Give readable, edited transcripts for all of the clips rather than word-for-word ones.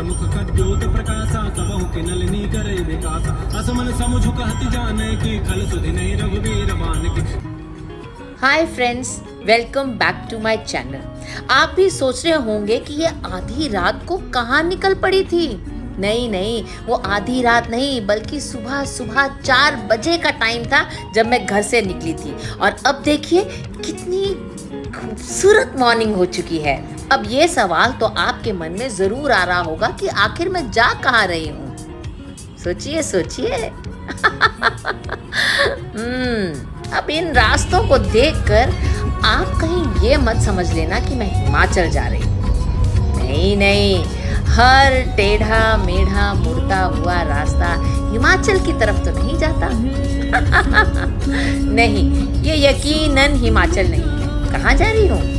समुख खद्योत प्रकाशा सबहु के नलिनी करे विकासा असमन समुझ कहति जाने की खल सुधि नहीं रघुवीर बान की। Hi friends, welcome back to my channel. आप भी सोच रहे होंगे कि ये आधी रात को कहाँ निकल पड़ी थी। नहीं, वो आधी रात नहीं बल्कि सुबह 4 बजे का टाइम था जब मैं घर से निकली थी। और अब देखिए कितनी खूबसूरत मॉर्निंग हो चुकी है। अब ये सवाल तो आपके मन में ज़रूर आ रहा होगा कि आखिर मैं जा कहाँ रही हूँ। सोचिए अब इन रास्तों को देखकर आप कहीं ये मत समझ लेना कि मैं हिमाचल जा रही हूँ। नहीं, हर टेढ़ा मेढ़ा मुड़ता हुआ रास्ता हिमाचल की तरफ तो नहीं जाता। नहीं, ये यकीनन हिमाचल नहीं है। कहाँ जा रही हूँ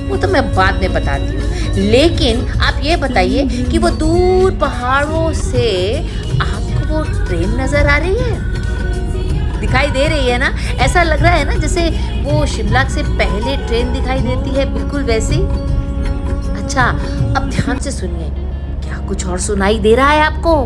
वो तो मैं बाद में बताती हूँ, लेकिन आप ये बताइए कि वो दूर पहाड़ों से आपको वो ट्रेन नजर आ रही है, दिखाई दे रही है ना? ऐसा लग रहा है ना जैसे वो शिमला से पहले ट्रेन दिखाई देती है, बिल्कुल वैसी। अच्छा, अब ध्यान से सुनिए, क्या कुछ और सुनाई दे रहा है आपको?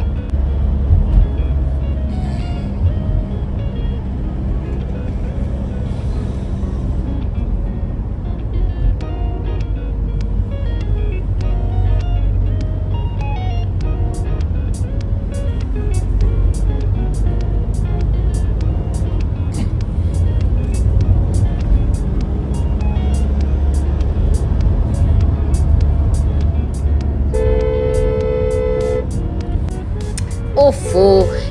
ओफो,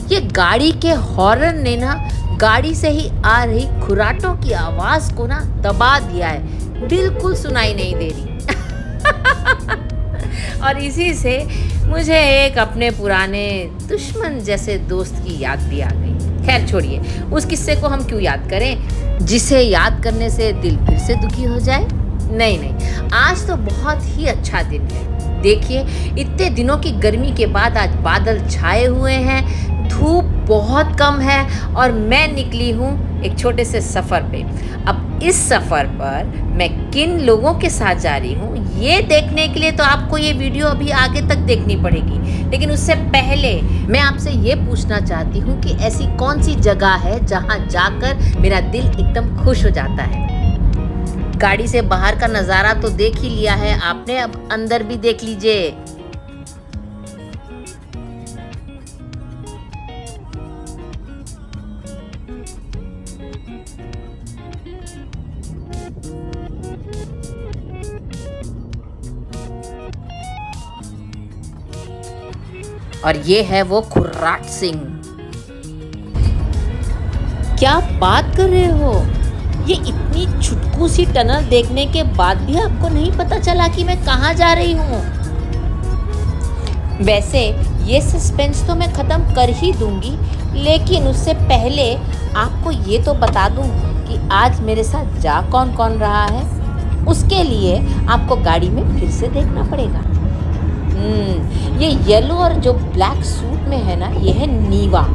ये गाड़ी के हॉर्न ने ना गाड़ी से ही आ रही खुराटों की आवाज को ना दबा दिया है, बिल्कुल सुनाई नहीं दे रही। और इसी से मुझे एक अपने पुराने दुश्मन जैसे दोस्त की याद भी आ गई। खैर छोड़िए, उस किस्से को हम क्यों याद करें जिसे याद करने से दिल फिर से दुखी हो जाए। नहीं, आज तो बहुत ही अच्छा दिन है। देखिए, इतने दिनों की गर्मी के बाद आज बादल छाए हुए हैं, धूप बहुत कम है और मैं निकली हूँ एक छोटे से सफ़र पे। अब इस सफ़र पर मैं किन लोगों के साथ जा रही हूँ ये देखने के लिए तो आपको ये वीडियो अभी आगे तक देखनी पड़ेगी, लेकिन उससे पहले मैं आपसे ये पूछना चाहती हूँ कि ऐसी कौन सी जगह है जहाँ जाकर मेरा दिल एकदम खुश हो जाता है। गाड़ी से बाहर का नज़ारा तो देख ही लिया है आपने, अब अंदर भी देख लीजिए। और ये है वो खुर्राट सिंह। क्या बात कर रहे हो? ये इतनी छुटकू सी टनल देखने के बाद भी आपको नहीं पता चला कि मैं कहाँ जा रही हूँ? वैसे ये सस्पेंस तो मैं ख़त्म कर ही दूंगी, लेकिन उससे पहले आपको ये तो बता दूं कि आज मेरे साथ जा कौन कौन रहा है। उसके लिए आपको गाड़ी में फिर से देखना पड़ेगा। ये येलो और जो ब्लैक सूट में है ना, ये है नीवा,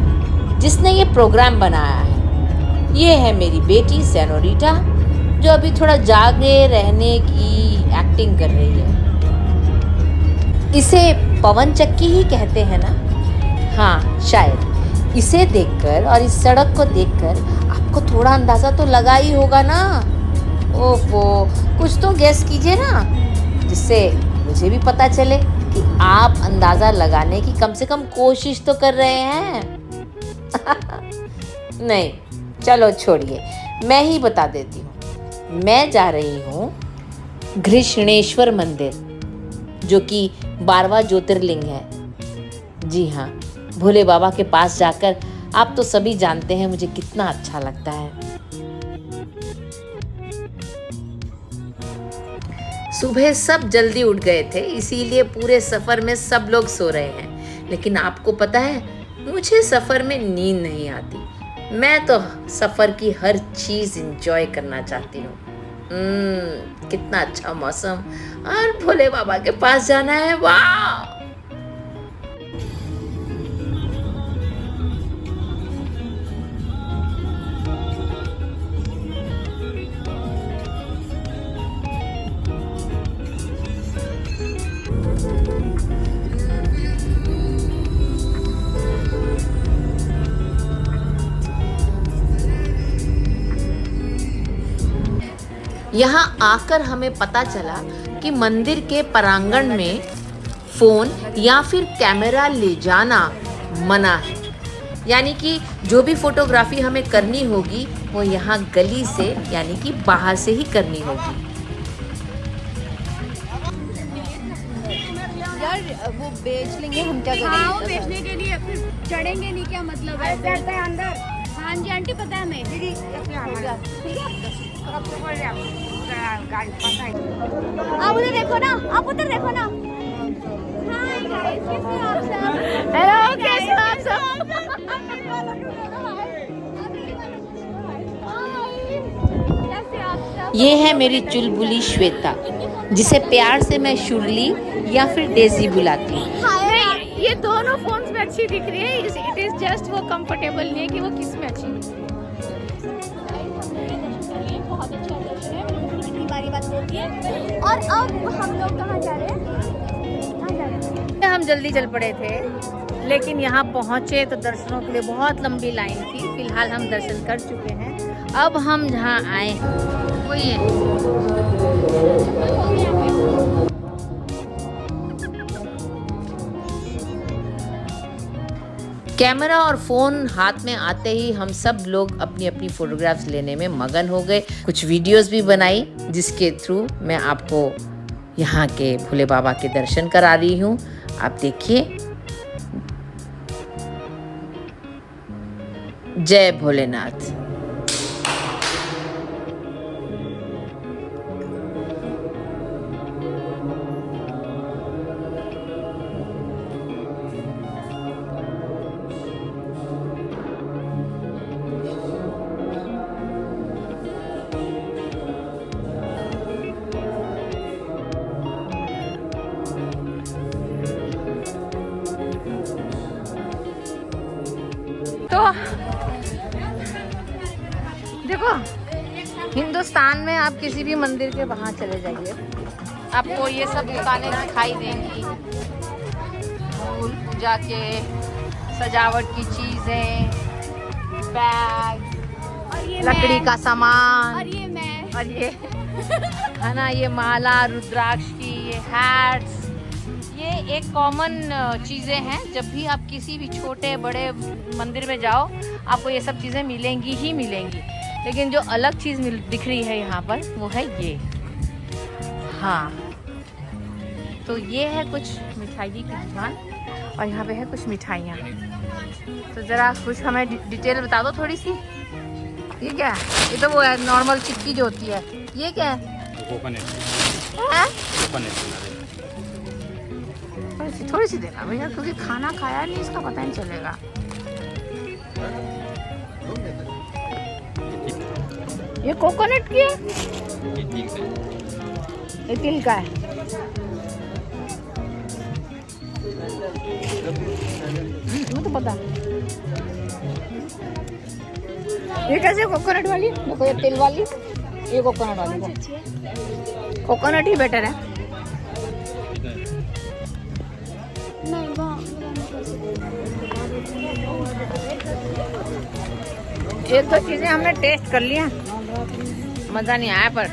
जिसने ये प्रोग्राम बनाया है। ये है मेरी बेटी सेनोरिटा, जो अभी थोड़ा जागे रहने की एक्टिंग कर रही है। इसे पवन चक्की ही कहते हैं ना? हाँ, शायद। इसे देखकर और इस सड़क को देखकर आपको थोड़ा अंदाज़ा तो लगा ही होगा ना? ओफो, कुछ तो गेस कीजिए ना, जिससे मुझे भी पता चले कि आप अंदाज़ा लगाने की कम से कम कोशिश तो कर रहे हैं। नहीं, चलो छोड़िए, मैं ही बता देती हूँ। मैं जा रही हूँ घृष्णेश्वर मंदिर, जो कि 12वां ज्योतिर्लिंग है। जी हाँ, भोले बाबा के पास जाकर आप तो सभी जानते हैं मुझे कितना अच्छा लगता है। सुबह सब जल्दी उठ गए थे, इसीलिए पूरे सफ़र में सब लोग सो रहे हैं। लेकिन आपको पता है, मुझे सफ़र में नींद नहीं आती। मैं तो सफ़र की हर चीज़ एंजॉय करना चाहती हूँ। कितना अच्छा मौसम और भोले बाबा के पास जाना है। वाह! यहाँ आकर हमें पता चला कि मंदिर के प्रांगण में फ़ोन या फिर कैमरा ले जाना मना है, यानी कि जो भी फोटोग्राफी हमें करनी होगी वो यहाँ गली से यानी कि बाहर से ही करनी होगी। यार वो बेच लेंगे, हम क्या करेंगे? हाँ, वो बेचने के लिए फिर चढ़ेंगे नहीं, क्या मतलब है? अंदर। हाँ जी आंटी, पता है हमें। आप उधर देखो ना, आप उधर देखो ना। हाय गाइस, कैसे हो आप सब? हेलो, कैसे हो आप सब? कैसे हो आप सब? ये है मेरी चुलबुली श्वेता, जिसे प्यार से मैं शुरली या फिर डेजी बुलाती हूँ। ये दोनों फोन्स में अच्छी दिख रही है। इट इज जस्ट वो कंफर्टेबल नहीं है कि वो किस में अच्छी है। बहुत अच्छा दर्शन है, इतनी बारी बात होती है। और अब हम लोग कहाँ जा रहे हैं? कहाँ जा रहे हैं? हम जल्दी चल पड़े थे, लेकिन यहाँ पहुँचे तो दर्शनों के लिए बहुत लंबी लाइन थी। फिलहाल हम दर्शन कर चुके हैं। अब हम जहाँ आए हैं वही है। कैमरा और फ़ोन हाथ में आते ही हम सब लोग अपनी अपनी फ़ोटोग्राफ्स लेने में मगन हो गए। कुछ वीडियोस भी बनाई, जिसके थ्रू मैं आपको यहाँ के भोले बाबा के दर्शन करा रही हूँ। आप देखिए। जय भोलेनाथ। तो देखो, हिंदुस्तान में आप किसी भी मंदिर के वहाँ चले जाइए, आपको ये सब दुकानें दिखाई देंगी। फूल पूजा के, सजावट की चीज़ें, बैग, और ये लकड़ी का सामान, और ये मैं, और ये है ना, ये माला रुद्राक्ष की, ये हैट्स, ये एक कॉमन चीज़ें हैं। जब भी आप किसी भी छोटे बड़े मंदिर में जाओ, आपको ये सब चीज़ें मिलेंगी ही मिलेंगी। लेकिन जो अलग चीज़ दिख रही है यहाँ पर, वो है ये। हाँ, तो ये है कुछ मिठाई की दुकान, और यहाँ पे है कुछ मिठाइयाँ। तो ज़रा कुछ हमें डिटेल बता दो थोड़ी सी। ये क्या है? ये तो वो है नॉर्मल चिक्की जो होती है। ये क्या है? थोड़ी सी देना भैया, क्योंकि खाना खाया नहीं, इसका पता नहीं चलेगा। ये कोकोनट की है, ये तिल का है। मुझे तो पता। ये कैसे कोकोनट वाली? देखो, ये तिल वाली, ये कोकोनट वाली। कोकोनट ही बेटर है। नहीं ये तो चीजें हमने टेस्ट कर लिया, मजा नहीं आया। पर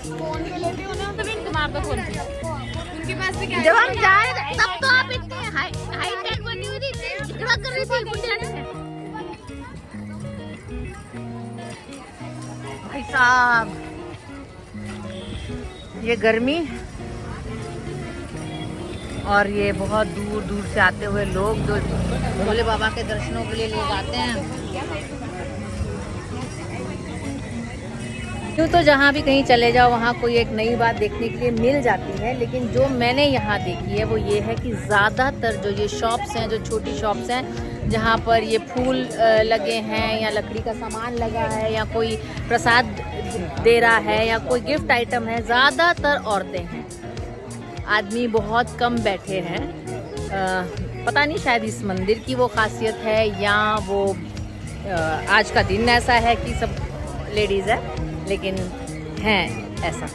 फोन पे लेते हो ना, तो इनको मार दो फोन पे। उनके पास भी क्या जब हम जाए तब तो आप इतने हाईटेक बनी हुई थी, झगड़ा कर रही थी बुढ़ियाने से। भाई साहब, ये गर्मी और ये बहुत दूर दूर से आते हुए लोग जो भोले बाबा के दर्शनों के लिए लोग आते हैं। यूँ तो जहाँ भी कहीं चले जाओ, वहाँ कोई एक नई बात देखने के लिए मिल जाती है। लेकिन जो मैंने यहाँ देखी है वो ये है कि ज़्यादातर जो ये शॉप्स हैं, जो छोटी शॉप्स हैं, जहाँ पर ये फूल लगे हैं या लकड़ी का सामान लगा है या कोई प्रसाद दे रहा है या कोई गिफ्ट आइटम है, ज़्यादातर औरतें हैं। आदमी बहुत कम बैठे हैं। पता नहीं, शायद इस मंदिर की वो खासियत है या वो आज का दिन ऐसा है कि सब लेडीज़ है, लेकिन हैं ऐसा।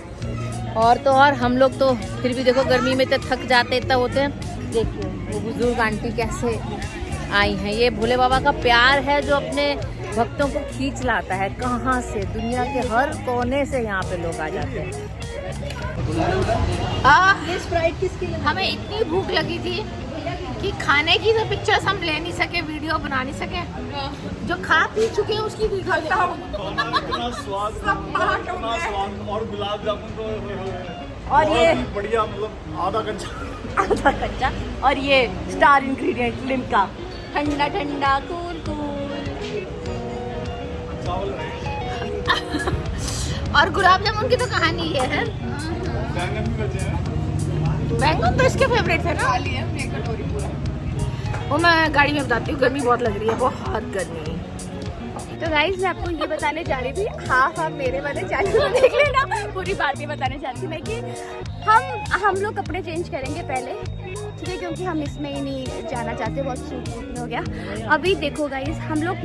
और तो और हम लोग तो फिर भी देखो, गर्मी में तो थक जाते इतना होते हैं। देखिए वो बुजुर्ग आंटी कैसे आई हैं। ये भोले बाबा का प्यार है जो अपने भक्तों को खींच लाता है। कहाँ से, दुनिया के हर कोने से यहाँ पे लोग आ जाते हैं। हमें इतनी भूख लगी थी कि खाने की तो पिक्चर्स हम ले नहीं सके, वीडियो बना नहीं सके। जो खा पी चुके हैं उसकी वीडियो और गुलाब जामुन और ये बढ़िया, मतलब आधा कच्चा और ये स्टार इंग्रेडिएंट लिम्का, ठंडा ठंडा कूल कूल। और गुलाब जामुन की तो कहानी ये है। बैंगन भी बचे हैं। बैंगन तो इसके फेवरेट थे ना। वो मैं गाड़ी में बताती हूँ, गर्मी बहुत लग रही है, बहुत गर्मी। तो गाइस मैं आपको ये बताने जा रही थी, हाफ मेरे वाले चैनल को देख लेना, पूरी बात ये बताने जा रही थी मैं कि हम लोग कपड़े चेंज करेंगे पहले, ठीक है, क्योंकि हम इसमें ही नहीं जाना चाहते, बहुत सूट हो गया। अभी देखो गाइस हम लोग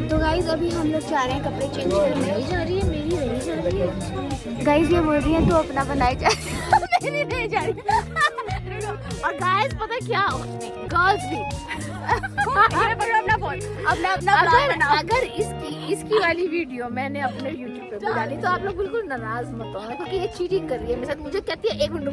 तो गाइस अभी हम लोग जा रहे हैं कपड़े चेंज करने। रही जा रही है मेरी, रही जा रही है गाइस, ये बोल रही है तो अपना बनाई जा रही है, मेरी नहीं जा रही है। और गाइस पता क्या, गर्ल्स भी अगर इसकी वाली वीडियो मैंने अपने YouTube पे भी डाली तो आप लोग बिल्कुल नाराज मत होना, क्योंकि ये चीटिंग कर रही है मेरे साथ। मुझे कहती है एक मिनट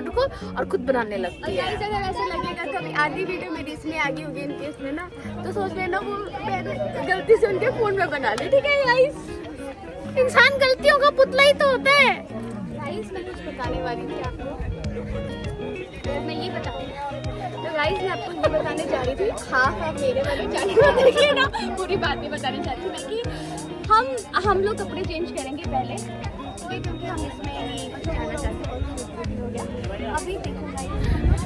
रुको और खुद बनाने लगती है। अगर ऐसा लगेगा कभी आधी वीडियो मेरी इसमें आ गई होगी इनके इसमें ना, तो सोच लेना वो मैंने गलती से उनके फोन में बना ली, ठीक है गाइस। इंसान गलतियों का पुतला ही तो होता है। गाइस मैं कुछ बताने वाली थी आपको, मैं ये बता रही हूँ। तो गाइस मैं आपको ये बताने जा रही थी, हाफ मेरे वाले चैनल को देख लेना, पूरी बात ये बताने जा रही थी मैं कि हम लोग कपड़े चेंज करेंगे पहले, ठीक है, क्योंकि हम इसमें नहीं जाना चाहते, हो गया। अभी देखो गाइस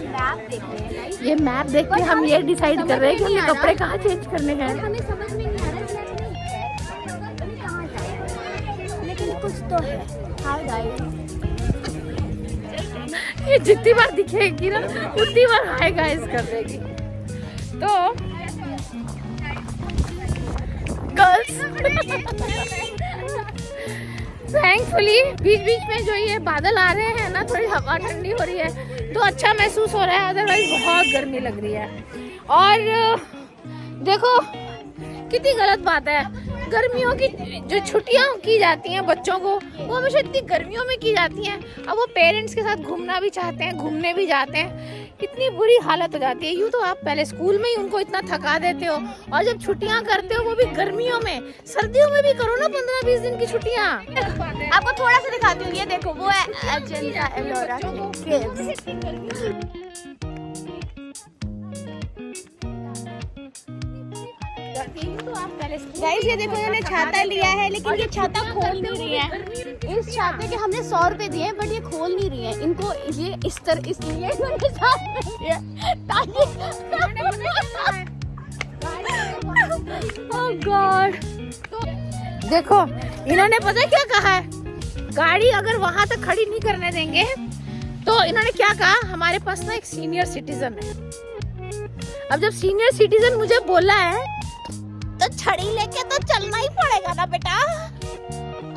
मैप देख रहे हैं गाइस, ये मैप देख के हम ये डिसाइड कर रहे हैं कि हमें कपड़े कहाँ चेंज करने हैं। हमें समझ में नहीं आ रहा कहाँ जाए, लेकिन कुछ तो है। हाय गाइस, ये जितनी बार दिखेगी ना उतनी बार हाय गाइस कर देगी। तो गर्ल्स थैंकफुली बीच बीच में जो ये बादल आ रहे हैं ना, थोड़ी हवा ठंडी हो रही है तो अच्छा महसूस हो रहा है, अदरवाइज बहुत गर्मी लग रही है। और देखो कितनी गलत बात है, गर्मियों की जो छुट्टियां की जाती हैं बच्चों को, वो हमेशा इतनी गर्मियों में की जाती हैं। अब वो पेरेंट्स के साथ घूमना भी चाहते हैं, घूमने भी जाते हैं, इतनी बुरी हालत हो जाती है। यूँ तो आप पहले स्कूल में ही उनको इतना थका देते हो, और जब छुट्टियां करते हो वो भी गर्मियों में, सर्दियों में भी करो ना 15-20 दिन की छुट्टियां। आपको थोड़ा सा दिखाती हूँ, ये देखो वो है अजंता एलोरा केव्स। गाइस ये देखो इन्होंने छाता लिया है, लेकिन ये छाता खोल नहीं रही है। इस छाते के हमने 100 रुपए दिए, बट ये खोल नहीं रही है। इनको ये इस तरह इसलिए इन्होंने साथ में लिया ताकि ओह गॉड। देखो इन्होंने पता है क्या कहा है, गाड़ी अगर वहां तक खड़ी नहीं करने देंगे तो इन्होंने क्या कहा, हमारे पास ना एक सीनियर सिटीजन है। अब जब सीनियर सिटीजन मुझे बोला है तो छड़ी लेके तो चलना ही पड़ेगा ना बेटा।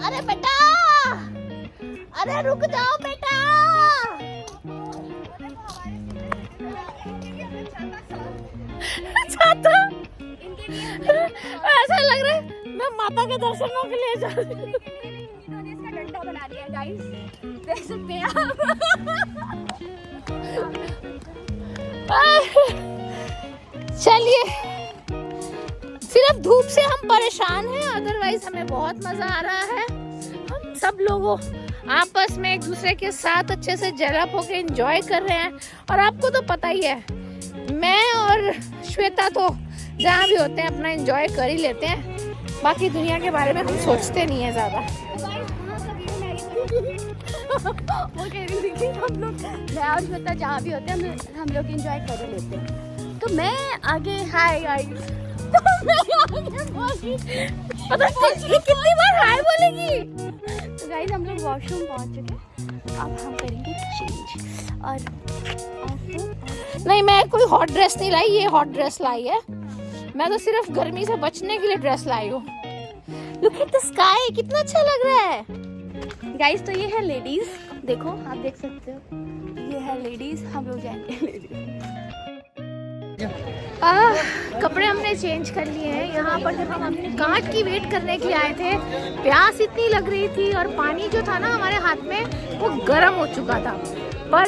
अरे बेटा, अरे रुक जाओ बेटा। छाता ऐसा लग रहा है मैं माता के दर्शनों के लिए जा रही हूँ। इन्होंने इसका डंडा बना लिया गाइस, देख सकते हैं आप। चलिए, सिर्फ धूप से हम परेशान हैं, अदरवाइज हमें बहुत मजा आ रहा है। हम सब लोगों आपस में एक दूसरे के साथ अच्छे से जलप होके एंजॉय कर रहे हैं। और आपको तो पता ही है, मैं और श्वेता तो जहाँ भी होते हैं अपना एंजॉय कर ही लेते हैं, बाकी दुनिया के बारे में हम सोचते नहीं है ज़्यादा। वो कह रही थी कि हम लोग मैं और श्वेता जहाँ भी होते हैं हम लोग एंजॉय कर ही लेते हैं। तो मैं आगे हाय गाइस, तो मैं आगे बोली, पता ये कितनी बार हाय बोलेगी। तो गाइस हम लोग वॉशरूम पहुँच चुके हैं, अब हम करेंगे चेंज। और नहीं, मैं कोई हॉट ड्रेस नहीं लाई, ये हॉट ड्रेस लाई है। मैं तो सिर्फ गर्मी से बचने के लिए ड्रेस लाई हूँ। लुक एट द स्काई, कितना अच्छा लग रहा है। गाइस तो ये है लेडीज, देखो आप देख सकते हो, ये है लेडीज, हम लोग जाएंगे लेडीज। कपड़े हमने चेंज कर लिए हैं। यहाँ पर जब हम अपनी कार्ड की वेट करने के लिए आए थे, प्यास इतनी लग रही थी और पानी जो था ना हमारे हाथ में वो गर्म हो चुका था। पर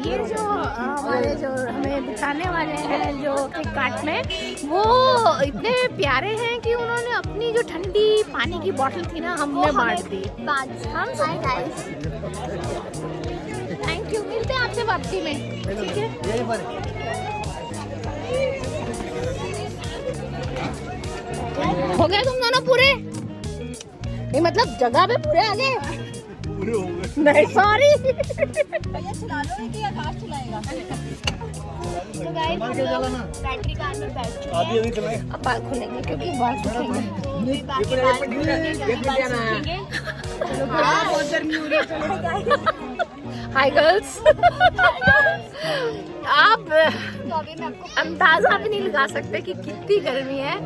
ये जो हमारे जो हमें बिठाने वाले हैं जो कार्ट में, वो इतने प्यारे हैं कि उन्होंने अपनी जो ठंडी पानी की बोतल थी ना हमने बांट दी। हम थैंक यू, मिलते हैं आपसे वापसी में, ठीक है। हो गया तुम दोनों पूरे? नहीं मतलब जगह पे पूरे आ गए? पूरे हो गए। नहीं सॉरी। भैया चला लो कि आकाश चलाएगा? तो गाइस हम लोग बैटरी कार में बैठ चुके हैं। आधी चलाए। अब बाल खोलेंगे क्योंकि बाल सूखेंगे। बहुत गर्मी हो रही है। Hi girls. आप अंदाजा भी नहीं लगा सकते कि कितनी गर्मी है।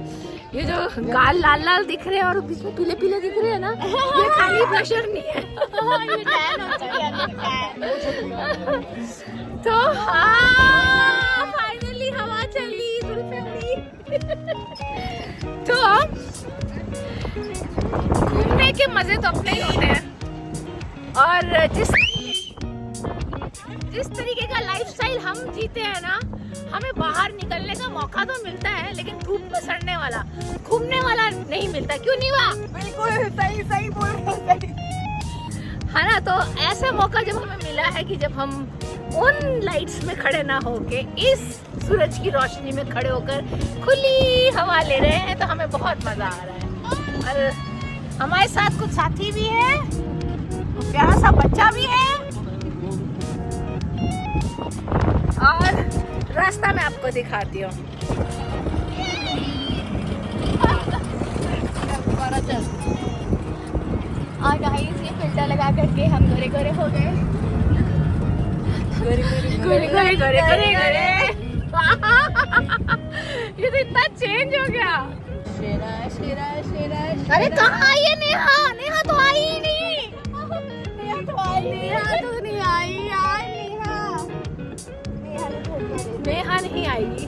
ये जो गाल लाल लाल दिख रहे हैं और बीच में पीले पीले दिख रहे हैं ना, ये खाली प्रेशर नहीं है। ये टैन होता है। तो फाइनली हवा चली, जुल्फे उड़ी। तो घूमने के मजे तो अपने ही होते हैं, और जिस तरीके का लाइफस्टाइल हम जीते हैं ना, हमें बाहर निकलने का मौका तो मिलता है लेकिन धूप में सड़ने वाला, घूमने वाला नहीं मिलता। क्यों नहीं हुआ? बिल्कुल सही बोल रहे है ना। तो ऐसा मौका जब हमें मिला है कि जब हम उन लाइट्स में खड़े ना होके इस सूरज की रोशनी में खड़े होकर खुली हवा ले रहे हैं, तो हमें बहुत मजा आ रहा है। और हमारे साथ कुछ साथी भी है, प्यारा सा बच्चा भी है, और रास्ता मैं आपको दिखाती हूँ। और गाइस ये फिल्टर लगा करके हम गोरे गोरे हो गए। गोरे ये तो इतना चेंज हो गया। अरे कहाँ आई है नेहा? नेहा तो आई ही नहीं। नेहा तो नहीं आई यार। नेहा नहीं आएगी।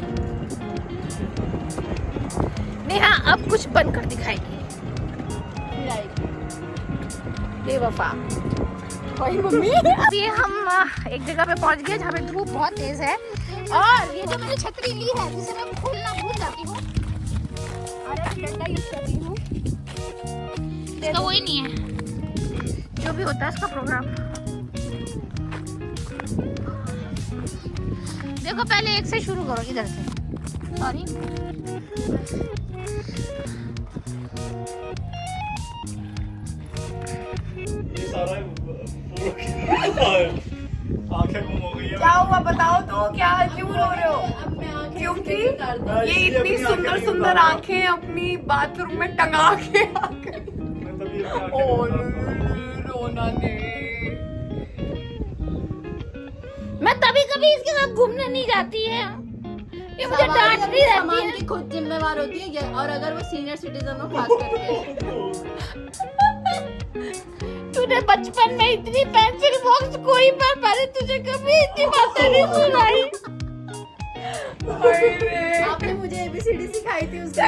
नेहा अब कुछ बनकर दिखाएगी। बेवफा। मम्मी अभी हम एक जगह पे पहुंच गए जहाँ पे धूप बहुत तेज है, और ये जो मैंने छतरी ली है जिसे मैं खोलना भूल जाती हूँ, अरे डंडा यूज करती हूँ, इसका वही नहीं है जो भी होता है इसका प्रोग्राम। देखो पहले एक से शुरू करो, इधर से। सॉरी। ये सारा आंखें गुम हो गई है। क्या हुआ बताओ तो, क्या क्यों रो रहे हो? क्योंकि ये इतनी सुंदर सुंदर आंखें अपनी बाथरूम में टंगा के आ गई। मैं तभी अपनी आंखें और गुम रोना ने। मैं तभी कभी इसके साथ घूमने नहीं जाती है, ये मुझे डांटती रहती सामान है। की खुद जिम्मेवार होती है ये, और अगर वो सीनियर सिटीजन हो खास करके। तूने बचपन में इतनी पेंसिल बॉक्स कोई पर पहले तुझे कभी इतनी बातें नहीं सुनाई। आपने मुझे ABCD सिखाई थी उसका।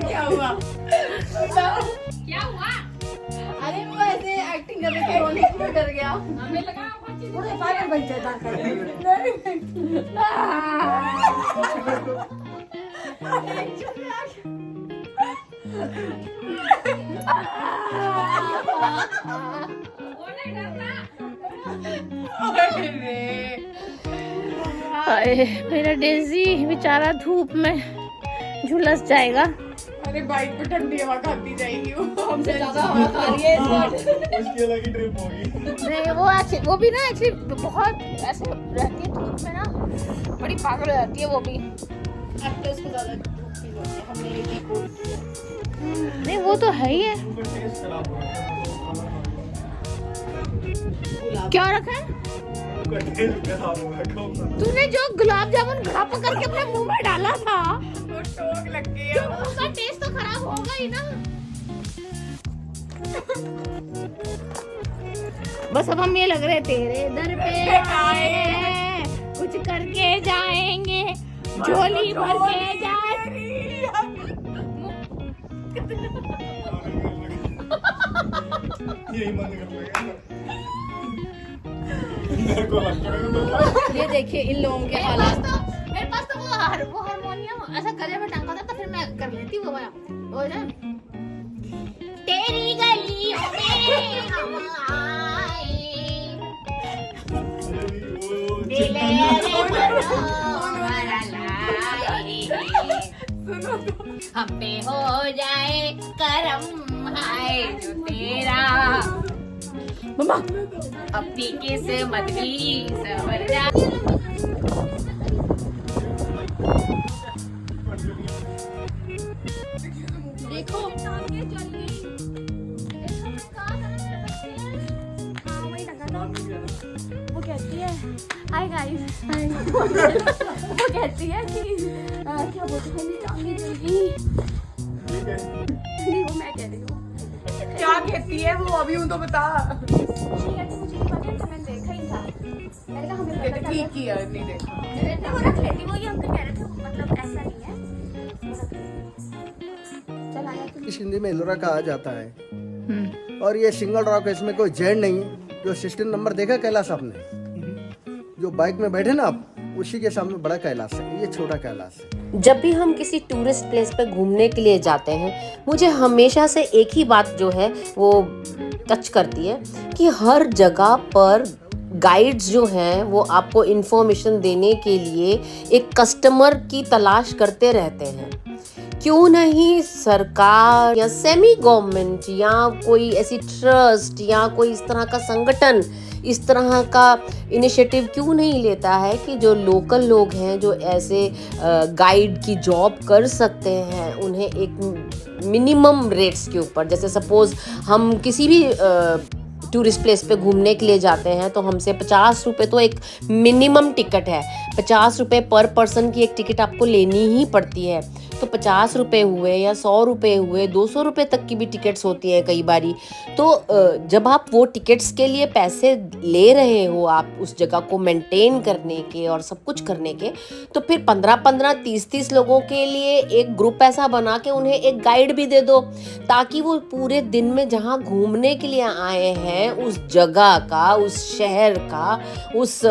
क्या हुआ? क्या हुआ? अरे वो ऐसे एक्टिंग कर रहे थे, रोने क्यों डर गया? हमें लगा पूरे पागल बन जाता मेरा डेजी बेचारा धूप में झुलस जाएगा। अरे बाइक पे ठंडी हवा खाती जाएगी वो, हमसे ज्यादा हवा खा रही है इस बार। उसकी अलग ही ट्रिप होगी। नहीं वो भी ना एक्चुअली बहुत ऐसे रहती है धूप में ना, बड़ी पागल हो जाती है वो भी। अब तो उसको ज्यादा नहीं वो तो है ही है। टेस्ट खराब हो रहा है। क्या रखा है उनका टेस्ट खराब हो रखा है। तूने? जो गुलाब जामुन घड़ा पकड़ के अपने मुंह में डाला था, वो टोक लग गई तो है। उसका टेस्ट तो खराब होगा ही ना। बस अब हम ये लग रहे तेरे दर पे आए हैं, कुछ करके जाएंगे, झोली भर के जाए। यही मन कर लगा मेरे को लगता है। ये देखिए इन लोगों के हालात। मेरे पास तो वो हारमोनियम ऐसा गले में टंगा था, तो फिर मैं कर लेती वो वाला। वो ना तेरी गलियों में हम आए, दिल हम पे हो जाए करम, हाय जो तेरा मम्मा अपनी किस्मत भी संवर जा। देखो वो कहती है हाय गाइस, वो कहती है कि क्या बोलते हैं टांगे जल्दी। नहीं वो मैं कह रही हूँ। क्या कहती है वो अभी तो बता। मुझे पता है, मैंने देखा ही था। मैंने कहा हमें पता था। ठीक ही है, नहीं देखा। वो रख लेती, वो ये अंकल कह रहे थे, मतलब ऐसा नहीं है। चल आया तू। इस हिंदी में एलोरा कहा जाता है। और ये सिंगल रॉक है, इसमें कोई जेंट नहीं। जो 16 नंबर देखा कैलाश आपने, जो बाइक में बैठे ना आप, उसी के सामने बड़ा कैलाश है, ये छोटा कैलाश है। जब भी हम किसी टूरिस्ट प्लेस पे घूमने के लिए जाते हैं, मुझे हमेशा से एक ही बात जो है वो टच करती है कि हर जगह पर गाइड्स जो हैं वो आपको इन्फॉर्मेशन देने के लिए एक कस्टमर की तलाश करते रहते हैं। क्यों नहीं सरकार या सेमी गवर्नमेंट या कोई ऐसी ट्रस्ट या कोई इस तरह का संगठन इस तरह का इनिशिएटिव क्यों नहीं लेता है कि जो लोकल लोग हैं, जो ऐसे गाइड की जॉब कर सकते हैं, उन्हें एक मिनिमम रेट्स के ऊपर, जैसे सपोज़ हम किसी भी टूरिस्ट प्लेस पे घूमने के लिए जाते हैं तो हमसे 50 रुपये तो एक मिनिमम टिकट है। 50 रुपये पर पर्सन की एक टिकट आपको लेनी ही पड़ती है। तो 50 रुपये हुए या 100 रुपये हुए, 200 रुपये तक की भी टिकट्स होती हैं कई बारी। तो जब आप वो टिकट्स के लिए पैसे ले रहे हो, आप उस जगह को मेंटेन करने के और सब कुछ करने के, तो फिर 15-15, 30-30 लोगों के लिए एक ग्रुप ऐसा बना के उन्हें एक गाइड भी दे दो, ताकि वो पूरे दिन में जहाँ घूमने के लिए आए हैं उस जगह का, उस शहर का, उस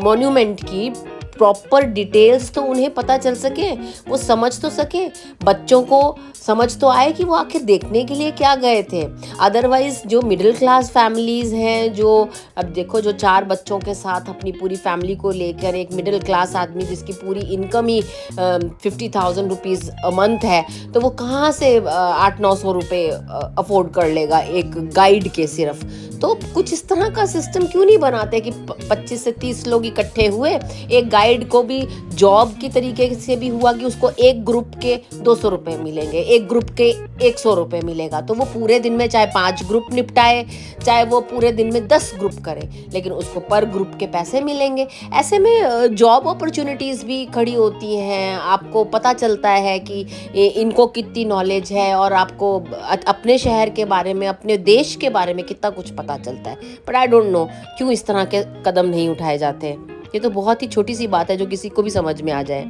मॉन्यूमेंट की प्रॉपर डिटेल्स तो उन्हें पता चल सके, वो समझ तो सके, बच्चों को समझ तो आए कि वो आखिर देखने के लिए क्या गए थे। अदरवाइज जो मिडिल क्लास फैमिलीज़ हैं, जो अब देखो जो 4 बच्चों के साथ अपनी पूरी फैमिली को लेकर एक मिडिल क्लास आदमी जिसकी पूरी income he 50,000 rupees a month है, तो वो कहाँ से 800-900 रुपये अफोर्ड कर लेगा एक गाइड के सिर्फ। तो कुछ इस तरह का सिस्टम क्यों नहीं बनाते कि 25 से 30 लोग इकट्ठे हुए, एक गाइड को भी जॉब की तरीके से भी हुआ कि उसको एक ग्रुप के 200 रुपये मिलेंगे, एक ग्रुप के 100 रुपये मिलेगा, तो वो पूरे दिन में चाहे 5 ग्रुप निपटाए, चाहे वो पूरे दिन में 10 ग्रुप करे, लेकिन उसको पर ग्रुप के पैसे मिलेंगे। ऐसे में जॉब अपॉर्चुनिटीज़ भी खड़ी होती हैं, आपको पता चलता है कि इनको कितनी नॉलेज है और आपको अपने शहर के बारे में, अपने देश के बारे में कितना कुछ पता चलता है। बट आई डोंट नो क्यों इस तरह के कदम नहीं उठाए जाते। ये तो बहुत ही छोटी सी बात है जो किसी को भी समझ में आ जाए।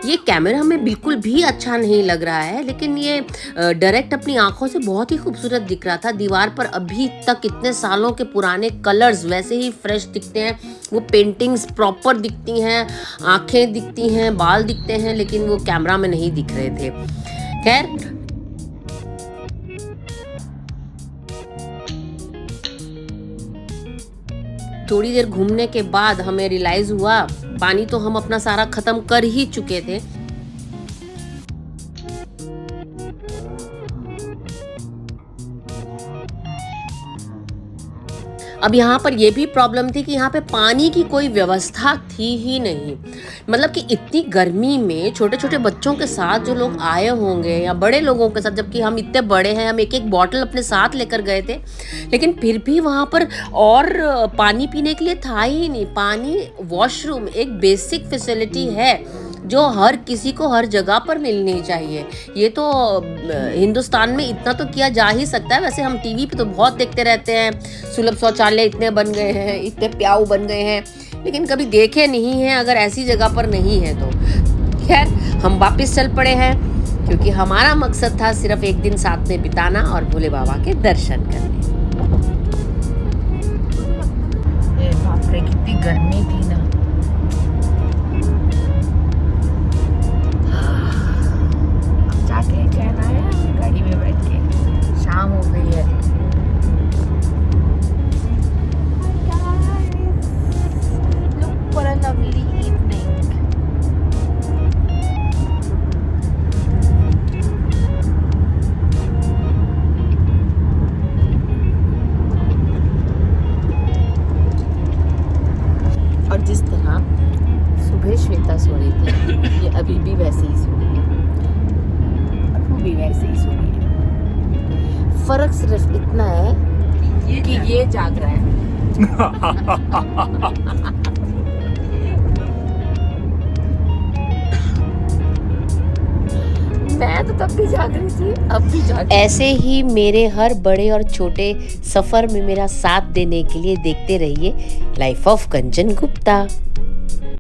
ये कैमरा में बिल्कुल भी अच्छा नहीं लग रहा है, लेकिन ये डायरेक्ट अपनी आंखों से बहुत ही खूबसूरत दिख रहा था। दीवार पर अभी तक इतने सालों के पुराने कलर्स वैसे ही फ्रेश दिखते हैं, वो पेंटिंग्स प्रॉपर दिखती हैं, आंखें दिखती हैं, बाल दिखते हैं, लेकिन वो कैमरा में नहीं दिख रहे थे। खैर, थोड़ी देर घूमने के बाद हमें रियलाइज हुआ पानी तो हम अपना सारा खत्म कर ही चुके थे। अब यहाँ पर ये भी प्रॉब्लम थी कि यहाँ पे पानी की कोई व्यवस्था थी ही नहीं। मतलब कि इतनी गर्मी में छोटे छोटे बच्चों के साथ जो लोग आए होंगे या बड़े लोगों के साथ, जबकि हम इतने बड़े हैं, हम एक एक बॉटल अपने साथ लेकर गए थे, लेकिन फिर भी वहाँ पर और पानी पीने के लिए था ही नहीं। पानी, वॉशरूम एक बेसिक फैसिलिटी है जो हर किसी को हर जगह पर मिलनी चाहिए। ये तो हिंदुस्तान में इतना तो किया जा ही सकता है। वैसे हम टीवी पे तो बहुत देखते रहते हैं, सुलभ शौचालय इतने बन गए हैं, इतने प्याऊ बन गए हैं, लेकिन कभी देखे नहीं हैं अगर ऐसी जगह पर नहीं है तो। खैर, हम वापस चल पड़े हैं क्योंकि हमारा मकसद था सिर्फ एक दिन साथ में बिताना और भोले बाबा के दर्शन करने। बाप रे, कितनी गर्मी थी ना। जाके चैन आया गाड़ी में बैठ के। शाम हो गई है। Look for a lovely evening. और जिस तरह सुबह श्वेता सो रही थी, ये अभी भी वैसे ही सो रही है, अब वो भी वैसे ही सो रही है। फर्क सिर्फ इतना है कि ये जाग रहा है। मैं तो तब भी जाग रही थी, अब भी जाग। ऐसे ही मेरे हर बड़े और छोटे सफर में मेरा साथ देने के लिए देखते रहिए लाइफ ऑफ कंचन गुप्ता।